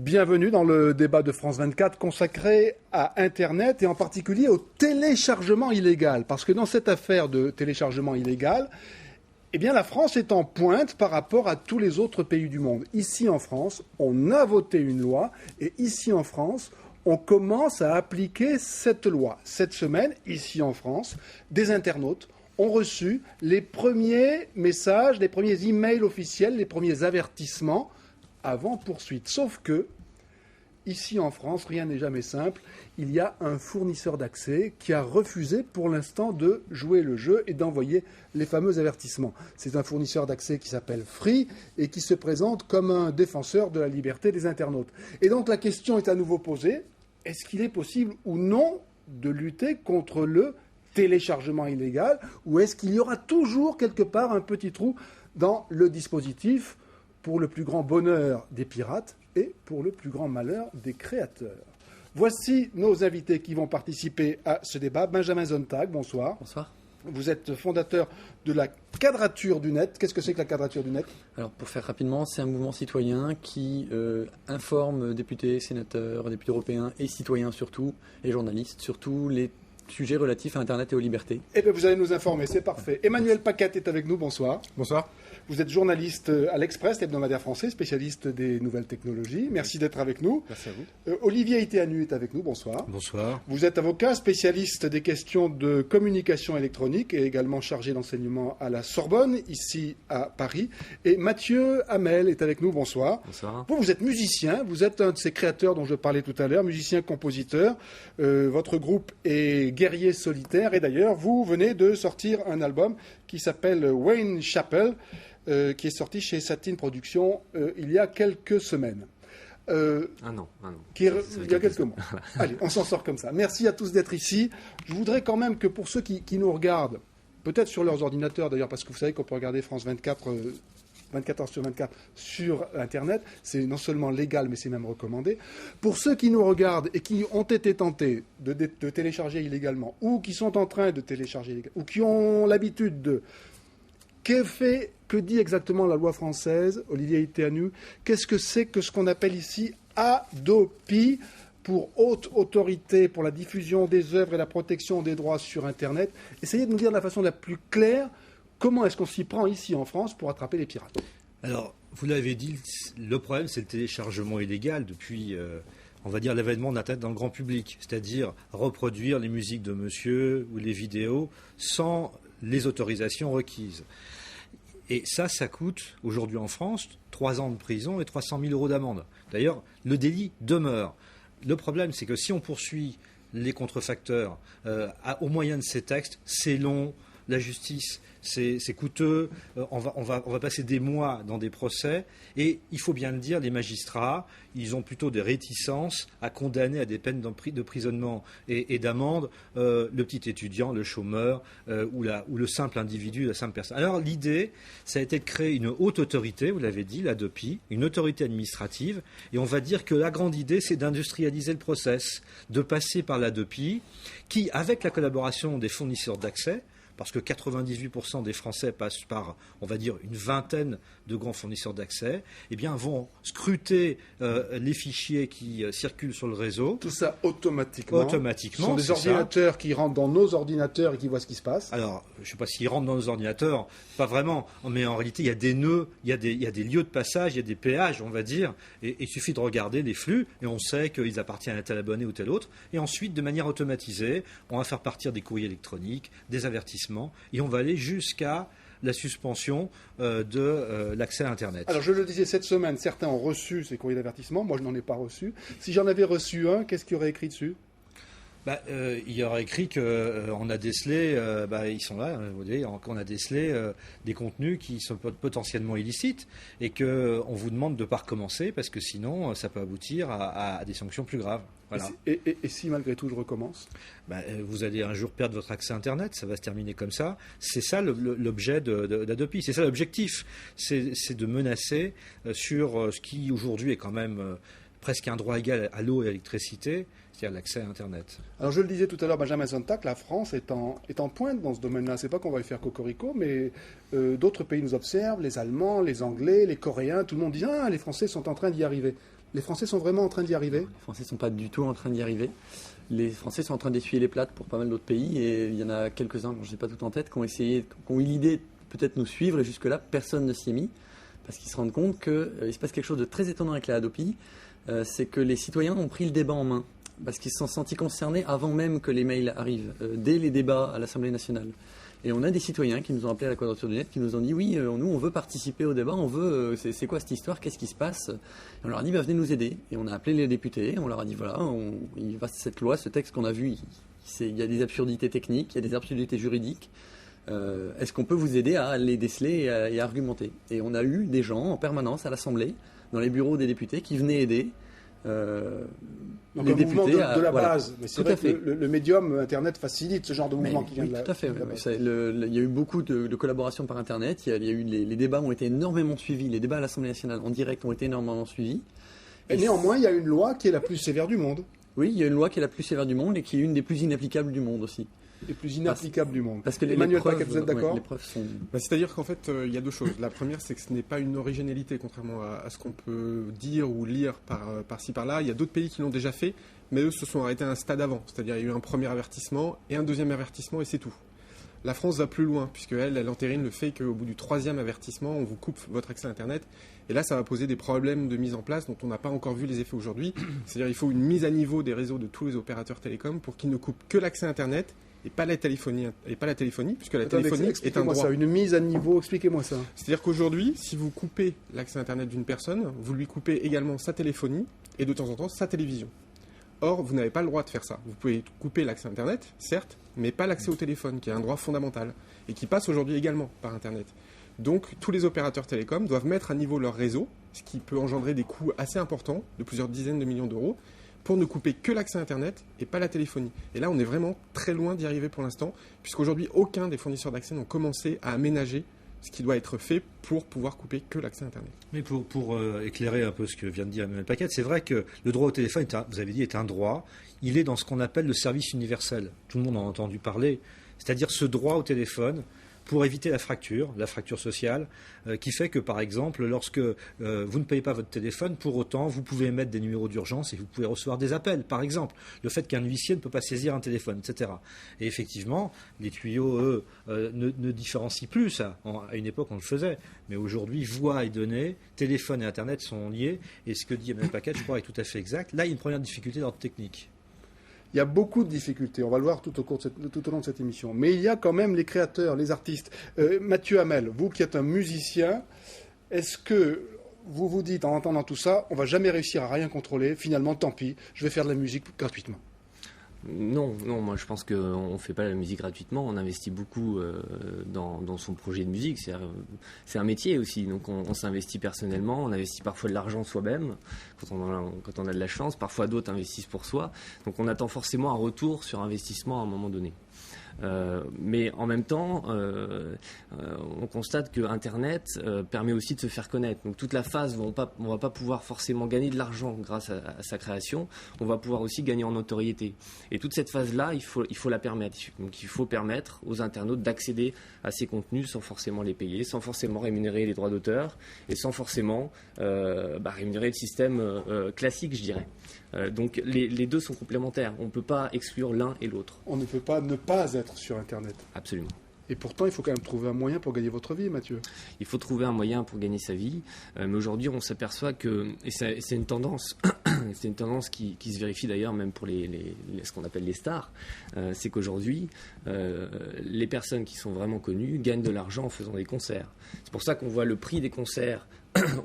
Bienvenue dans le débat de France 24 consacré à Internet et en particulier au téléchargement illégal. Parce que dans cette affaire de téléchargement illégal, eh bien, la France est en pointe par rapport à tous les autres pays du monde. Ici en France, on a voté une loi et ici en France, on commence à appliquer cette loi. Cette semaine, ici en France, des internautes ont reçu les premiers messages, les premiers emails officiels, les premiers avertissements avant poursuite. Sauf que, ici en France, rien n'est jamais simple. Il y a un fournisseur d'accès qui a refusé pour l'instant de jouer le jeu et d'envoyer les fameux avertissements. C'est un fournisseur d'accès qui s'appelle Free et qui se présente comme un défenseur de la liberté des internautes. Et donc la question est à nouveau posée, est-ce qu'il est possible ou non de lutter contre le téléchargement illégal ou est-ce qu'il y aura toujours quelque part un petit trou dans le dispositif pour le plus grand bonheur des pirates et pour le plus grand malheur des créateurs. Voici nos invités qui vont participer à ce débat. Benjamin Sonntag, bonsoir. Bonsoir. Vous êtes fondateur de la Quadrature du Net. Qu'est-ce que c'est que la Quadrature du Net ? Alors, pour faire rapidement, c'est un mouvement citoyen qui informe députés, sénateurs, députés européens et citoyens surtout, et journalistes, surtout les sujets relatifs à Internet et aux libertés. Eh bien, vous allez nous informer, c'est parfait. Emmanuel Paquette est avec nous, bonsoir. Bonsoir. Vous êtes journaliste à l'Express, l'hebdomadaire français, spécialiste des nouvelles technologies. Merci d'être avec nous. Merci à vous. Olivier Itéanu est avec nous, bonsoir. Bonsoir. Vous êtes avocat, spécialiste des questions de communication électronique et également chargé d'enseignement à la Sorbonne, ici à Paris. Et Mathieu Hamel est avec nous, bonsoir. Bonsoir. Vous êtes musicien, vous êtes un de ces créateurs dont je parlais tout à l'heure, musicien-compositeur. Votre groupe est Guerrier Solitaire et d'ailleurs, vous venez de sortir un album qui s'appelle Wayne Chapel, qui est sorti chez Satine Productions il y a quelques semaines. Un an. Il y a quelques mois. Allez, on s'en sort comme ça. Merci à tous d'être ici. Je voudrais quand même que pour ceux qui nous regardent, peut-être sur leurs ordinateurs d'ailleurs, parce que vous savez qu'on peut regarder France 24, 24 heures sur 24 sur Internet, c'est non seulement légal, mais c'est même recommandé. Pour ceux qui nous regardent et qui ont été tentés de télécharger illégalement, ou qui sont en train de télécharger illégalement, ou qui ont l'habitude de... Que dit exactement la loi française, Olivier Itéanu? Qu'est-ce que c'est que ce qu'on appelle ici Hadopi, pour haute autorité pour la diffusion des œuvres et la protection des droits sur Internet? Essayez de nous dire de la façon la plus claire comment est-ce qu'on s'y prend ici en France pour attraper les pirates. Alors, vous l'avez dit, le problème c'est le téléchargement illégal depuis... on va dire l'avènement d'Internet dans le grand public, c'est-à-dire reproduire les musiques de monsieur ou les vidéos sans les autorisations requises. Et ça coûte aujourd'hui en France 3 ans de prison et 300 000 euros d'amende. D'ailleurs, le délit demeure. Le problème, c'est que si on poursuit les contrefacteurs au moyen de ces textes, c'est long, la justice, c'est coûteux, on va passer des mois dans des procès, et il faut bien le dire, les magistrats, ils ont plutôt des réticences à condamner à des peines d'emprisonnement et d'amende le petit étudiant, le chômeur ou le simple individu, la simple personne. Alors l'idée, ça a été de créer une haute autorité, vous l'avez dit, l'ADOPI, une autorité administrative, et on va dire que la grande idée, c'est d'industrialiser le process, de passer par l'ADOPI, qui, avec la collaboration des fournisseurs d'accès, parce que 98% des Français passent par, on va dire, une vingtaine de grands fournisseurs d'accès, eh bien, vont scruter les fichiers qui circulent sur le réseau. Tout ça automatiquement. Automatiquement. Ce sont des ordinateurs qui rentrent dans nos ordinateurs et qui voient ce qui se passe. Alors, je ne sais pas s'ils rentrent dans nos ordinateurs, pas vraiment, mais en réalité, il y a des nœuds, il y a des lieux de passage, il y a des péages, on va dire, et il suffit de regarder les flux, et on sait qu'ils appartiennent à tel abonné ou tel autre, et ensuite, de manière automatisée, on va faire partir des courriers électroniques, des avertissements, et on va aller jusqu'à la suspension de l'accès à Internet. Alors je le disais, cette semaine, certains ont reçu ces courriers d'avertissement, moi je n'en ai pas reçu. Si j'en avais reçu un, qu'est-ce qu'il y aurait écrit dessus ? Il y aurait écrit qu'on a décelé, ils sont là, vous voyez, qu'on a décelé des contenus qui sont potentiellement illicites et qu'on vous demande de ne pas recommencer parce que sinon ça peut aboutir à des sanctions plus graves. Voilà. Et si malgré tout je recommence ? Vous allez un jour perdre votre accès à Internet, ça va se terminer comme ça. C'est ça l'objet d'Adopi, c'est ça l'objectif, c'est de menacer sur ce qui aujourd'hui est quand même presque un droit égal à l'eau et à l'électricité, c'est-à-dire l'accès à Internet. Alors je le disais tout à l'heure, Benjamin Sonntag, la France est en pointe dans ce domaine-là. C'est pas qu'on va y faire cocorico, mais d'autres pays nous observent, les Allemands, les Anglais, les Coréens, tout le monde dit « Ah, les Français sont en train d'y arriver ». Les Français sont vraiment en train d'y arriver? Les Français ne sont pas du tout en train d'y arriver. Les Français sont en train d'essuyer les plâtres pour pas mal d'autres pays et il y en a quelques-uns, je n'ai pas tout en tête, qui ont eu l'idée de peut-être nous suivre et jusque-là, personne ne s'y est mis parce qu'ils se rendent compte qu'il se passe quelque chose de très étonnant avec la Hadopi, c'est que les citoyens ont pris le débat en main parce qu'ils se sont sentis concernés avant même que les mails arrivent, dès les débats à l'Assemblée nationale. Et on a des citoyens qui nous ont appelés à la Quadrature du Net, qui nous ont dit oui, nous on veut participer au débat, on veut, c'est quoi cette histoire, qu'est-ce qui se passe? Et on leur a dit venez nous aider. Et on a appelé les députés, on leur a dit voilà, il va cette loi, ce texte qu'on a vu, il y a des absurdités techniques, il y a des absurdités juridiques. Est-ce qu'on peut vous aider à les déceler et à argumenter? Et on a eu des gens en permanence à l'Assemblée, dans les bureaux des députés, qui venaient aider. Donc un mouvement de la base, mais c'est tout vrai que le médium Internet facilite ce genre de mouvement qui vient de la base. Tout à fait. Il y a eu beaucoup de collaborations par Internet, il y a eu les débats ont été énormément suivis, les débats à l'Assemblée nationale en direct ont été énormément suivis. Et néanmoins, il y a une loi qui est la plus sévère du monde. Oui, il y a une loi qui est la plus sévère du monde et qui est une des plus inapplicables du monde aussi. Les plus inapplicables du monde. Parce que Emmanuel Paquette, vous êtes d'accord? Les preuves sont... C'est-à-dire qu'en fait, il y a deux choses. La première, c'est que ce n'est pas une originalité, contrairement à ce qu'on peut dire ou lire par-ci, par-là. Il y a d'autres pays qui l'ont déjà fait, mais eux se sont arrêtés à un stade avant. C'est-à-dire il y a eu un premier avertissement et un deuxième avertissement et c'est tout. La France va plus loin, puisqu'elle entérine le fait qu'au bout du troisième avertissement, on vous coupe votre accès à Internet. Et là, ça va poser des problèmes de mise en place dont on n'a pas encore vu les effets aujourd'hui. C'est-à-dire qu'il faut une mise à niveau des réseaux de tous les opérateurs télécoms pour qu'ils ne coupent que l'accès à Internet et pas la téléphonie, puisque la téléphonie est un droit. Ça, une mise à niveau, expliquez-moi ça. C'est-à-dire qu'aujourd'hui, si vous coupez l'accès à Internet d'une personne, vous lui coupez également sa téléphonie et de temps en temps sa télévision. Or, vous n'avez pas le droit de faire ça. Vous pouvez couper l'accès à Internet, certes, mais pas l'accès au téléphone, qui est un droit fondamental, et qui passe aujourd'hui également par Internet. Donc, tous les opérateurs télécoms doivent mettre à niveau leur réseau, ce qui peut engendrer des coûts assez importants, de plusieurs dizaines de millions d'euros, pour ne couper que l'accès à Internet et pas la téléphonie. Et là, on est vraiment très loin d'y arriver pour l'instant, puisqu'aujourd'hui, aucun des fournisseurs d'accès n'ont commencé à aménager ce qui doit être fait pour pouvoir couper que l'accès à Internet. Mais pour éclairer un peu ce que vient de dire Emmanuel Paquette, c'est vrai que le droit au téléphone, vous avez dit, est un droit. Il est dans ce qu'on appelle le service universel. Tout le monde en a entendu parler. C'est-à-dire ce droit au téléphone pour éviter la fracture sociale, qui fait que, par exemple, lorsque vous ne payez pas votre téléphone, pour autant, vous pouvez émettre des numéros d'urgence et vous pouvez recevoir des appels, par exemple. Le fait qu'un huissier ne peut pas saisir un téléphone, etc. Et effectivement, les tuyaux, eux, ne différencient plus ça. À une époque, on le faisait. Mais aujourd'hui, voix et données, téléphone et Internet sont liés. Et ce que dit Emmanuel Paquette, je crois, est tout à fait exact. Là, il y a une première difficulté d'ordre technique. Il y a beaucoup de difficultés, on va le voir tout au long de cette émission. Mais il y a quand même les créateurs, les artistes. Mathieu Hamel, vous qui êtes un musicien, est-ce que vous vous dites, en entendant tout ça, on va jamais réussir à rien contrôler, finalement, tant pis, je vais faire de la musique gratuitement? Non, moi je pense qu'on ne fait pas la musique gratuitement, on investit beaucoup dans son projet de musique, c'est un métier aussi, donc on s'investit personnellement, on investit parfois de l'argent soi-même, quand on a de la chance, parfois d'autres investissent pour soi, donc on attend forcément un retour sur investissement à un moment donné. Mais en même temps, on constate que Internet permet aussi de se faire connaître. Donc toute la phase où on va pas pouvoir forcément gagner de l'argent grâce à sa création, on va pouvoir aussi gagner en notoriété. Et toute cette phase-là, il faut la permettre. Donc il faut permettre aux internautes d'accéder à ces contenus sans forcément les payer, sans forcément rémunérer les droits d'auteur et sans forcément rémunérer le système classique, je dirais. Donc les deux sont complémentaires. On ne peut pas exclure l'un et l'autre. On ne peut pas ne pas être sur Internet. Absolument. Et pourtant, il faut quand même trouver un moyen pour gagner votre vie, Mathieu. Il faut trouver un moyen pour gagner sa vie. Mais aujourd'hui, on s'aperçoit que, et c'est une tendance, c'est une tendance qui se vérifie d'ailleurs même pour ce qu'on appelle les stars, c'est qu'aujourd'hui, les personnes qui sont vraiment connues gagnent de l'argent en faisant des concerts. C'est pour ça qu'on voit le prix des concerts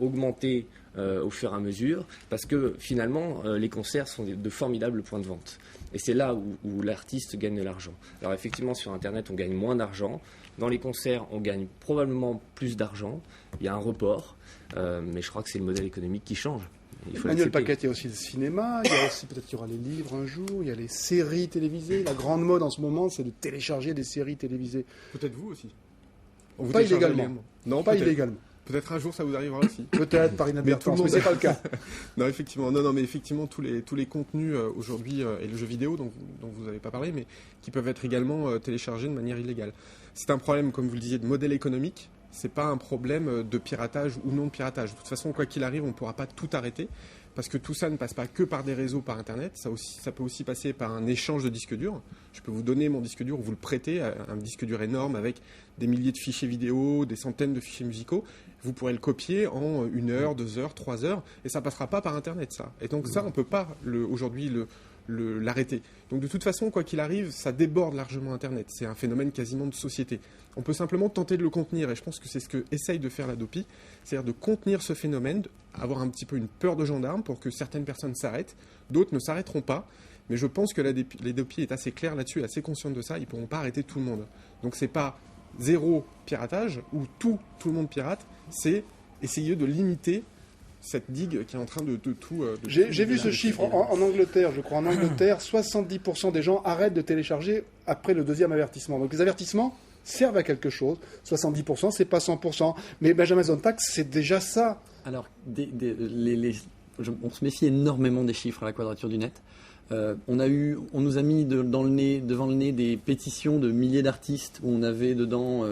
augmenter au fur et à mesure, parce que finalement, les concerts sont de formidables points de vente. Et c'est là où l'artiste gagne de l'argent. Alors effectivement, sur Internet, on gagne moins d'argent. Dans les concerts, on gagne probablement plus d'argent. Il y a un report, mais je crois que c'est le modèle économique qui change. Emmanuel Paquette, il y a aussi le cinéma, il y a aussi peut-être qu'il y aura les livres un jour, il y a les séries télévisées. La grande mode en ce moment, c'est de télécharger des séries télévisées. Peut-être vous aussi. Pas illégalement. Non, pas illégalement. Peut-être un jour ça vous arrivera aussi. Peut-être par inadvertance, mais c'est pas le cas. Non, effectivement, mais effectivement tous les contenus aujourd'hui et le jeu vidéo dont vous n'avez pas parlé, mais qui peuvent être également téléchargés de manière illégale. C'est un problème, comme vous le disiez, de modèle économique, c'est pas un problème de piratage ou non de piratage. De toute façon, quoi qu'il arrive, on ne pourra pas tout arrêter, parce que tout ça ne passe pas que par des réseaux, par Internet, ça peut aussi passer par un échange de disques durs. Je peux vous donner mon disque dur, vous le prêtez, un disque dur énorme avec des milliers de fichiers vidéo, des centaines de fichiers musicaux. Vous pourrez le copier en 1 heure, 2 heures, 3 heures, et ça passera pas par Internet, ça. Et donc ça, on peut pas aujourd'hui l'arrêter. Donc de toute façon, quoi qu'il arrive, ça déborde largement Internet. C'est un phénomène quasiment de société. On peut simplement tenter de le contenir, et je pense que c'est ce que essaye de faire la DOPI, c'est-à-dire de contenir ce phénomène, avoir un petit peu une peur de gendarme pour que certaines personnes s'arrêtent, d'autres ne s'arrêteront pas. Mais je pense que les DOPI est assez claire là-dessus, assez consciente de ça, ils ne pourront pas arrêter tout le monde. Donc c'est pas zéro piratage, ou tout le monde pirate, c'est essayer de limiter cette digue qui est en train de tout... J'ai vu ce chiffre en Angleterre, je crois. En Angleterre, 70% des gens arrêtent de télécharger après le 2e avertissement. Donc les avertissements servent à quelque chose. 70%, c'est pas 100%. Mais Benjamin Zontac, c'est déjà ça. Alors, on se méfie énormément des chiffres à la Quadrature du Net. On nous a mis devant le nez des pétitions de milliers d'artistes où on avait dedans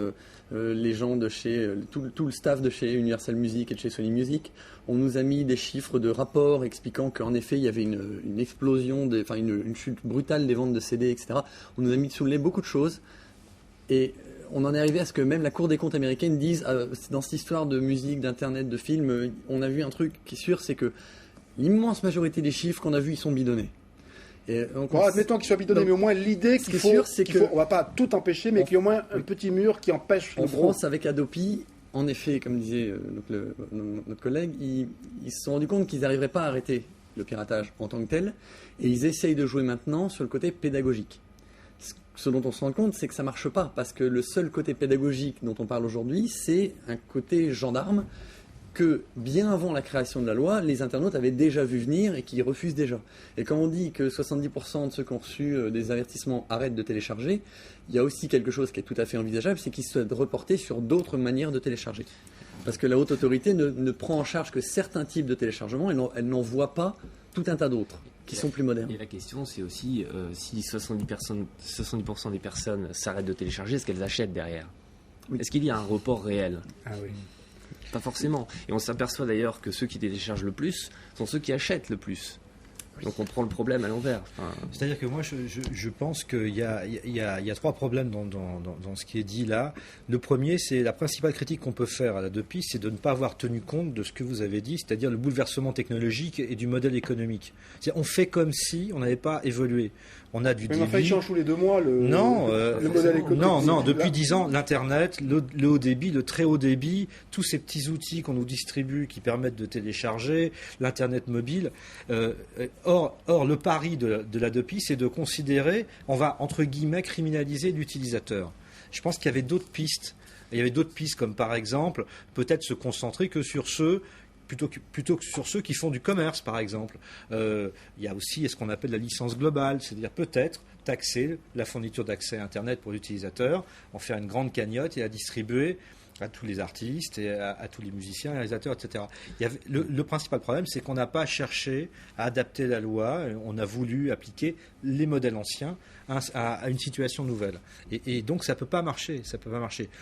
les gens de chez tout le staff de chez Universal Music et de chez Sony Music. On nous a mis des chiffres de rapports expliquant qu'en effet il y avait une explosion, une chute brutale des ventes de CD, etc. On nous a mis sous le nez beaucoup de choses et on en est arrivé à ce que même la Cour des comptes américaine dise dans cette histoire de musique, d'internet, de films, on a vu un truc qui est sûr, c'est que l'immense majorité des chiffres qu'on a vus ils sont bidonnés. Admettons qu'il soit bidonné, mais au moins l'idée qu'il faut, on va pas tout empêcher, mais qu'il y ait au moins un petit mur qui empêche le gros. En France, avec Adopi, en effet, comme disait notre collègue, ils se sont rendus compte qu'ils n'arriveraient pas à arrêter le piratage en tant que tel, et ils essayent de jouer maintenant sur le côté pédagogique. Ce dont on se rend compte, c'est que ça marche pas, parce que le seul côté pédagogique dont on parle aujourd'hui, c'est un côté gendarme que bien avant la création de la loi, les internautes avaient déjà vu venir et qui refusent déjà. Et quand on dit que 70% de ceux qui ont reçu des avertissements arrêtent de télécharger, il y a aussi quelque chose qui est tout à fait envisageable, c'est qu'ils soient reportés sur d'autres manières de télécharger. Parce que la haute autorité ne prend en charge que certains types de téléchargements, elle n'en voit pas tout un tas d'autres qui sont plus modernes. Et la question, c'est aussi si 70% des personnes s'arrêtent de télécharger, est-ce qu'elles achètent derrière ? Oui. Est-ce qu'il y a un report réel ? Ah oui. Pas forcément. Et on s'aperçoit d'ailleurs que ceux qui téléchargent le plus sont ceux qui achètent le plus. Donc on prend le problème à l'envers. C'est-à-dire que moi je pense qu'il y a 3 problèmes dans ce qui est dit là. Le premier, c'est la principale critique qu'on peut faire à la DOPI, c'est de ne pas avoir tenu compte de ce que vous avez dit, c'est-à-dire le bouleversement technologique et du modèle économique. C'est-à-dire, on fait comme si on n'avait pas évolué. On a du débit. Mais enfin, il change tous les 2 mois le modèle économique. Non, depuis 10 ans, l'Internet, le haut débit, le très haut débit, tous ces petits outils qu'on nous distribue qui permettent de télécharger, l'Internet mobile. Or, le pari de la DOPI, c'est de considérer, on va entre guillemets criminaliser l'utilisateur. Je pense qu'il y avait d'autres pistes. Il y avait d'autres pistes comme par exemple, peut-être se concentrer que sur ceux plutôt que sur ceux qui font du commerce, par exemple. Il y a aussi ce qu'on appelle la licence globale, c'est-à-dire peut-être taxer la fourniture d'accès à Internet pour l'utilisateur, en faire une grande cagnotte et la distribuer à tous les artistes et à tous les musiciens, réalisateurs, etc. Le principal problème, c'est qu'on n'a pas cherché à adapter la loi, on a voulu appliquer les modèles anciens à une situation nouvelle. Et donc ça peut pas marcher,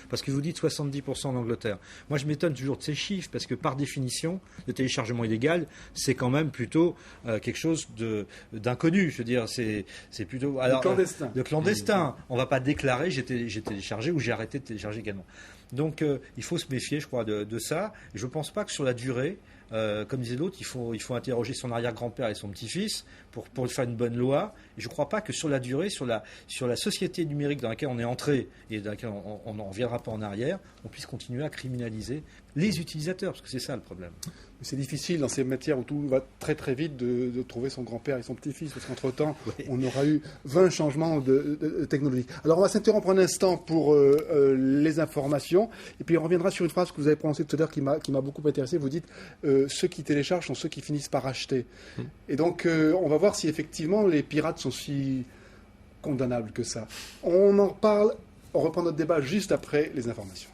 Parce que vous dites 70% en Angleterre. Moi je m'étonne toujours de ces chiffres, parce que par définition, le téléchargement illégal, c'est quand même plutôt quelque chose d'inconnu. Je veux dire, c'est plutôt... Alors, de clandestin. On va pas déclarer j'ai téléchargé ou j'ai arrêté de télécharger également. Donc il faut se méfier, je crois, de ça. Je ne pense pas que sur la durée, comme disait l'autre, il faut interroger son arrière-grand-père et son petit-fils pour faire une bonne loi. Et je ne crois pas que sur la durée, sur la société numérique dans laquelle on est entré et dans laquelle on n'en reviendra pas en arrière, on puisse continuer à criminaliser les utilisateurs, parce que c'est ça le problème. C'est difficile dans ces matières où tout va très très vite de trouver son grand-père et son petit-fils, parce qu'entre-temps, on aura eu 20 changements de technologie. Alors on va s'interrompre un instant pour les informations, et puis on reviendra sur une phrase que vous avez prononcée tout à l'heure qui m'a beaucoup intéressé. Vous dites ceux qui téléchargent sont ceux qui finissent par acheter. Et donc on va voir si effectivement les pirates sont si condamnables que ça. On en reparle, on reprend notre débat juste après les informations.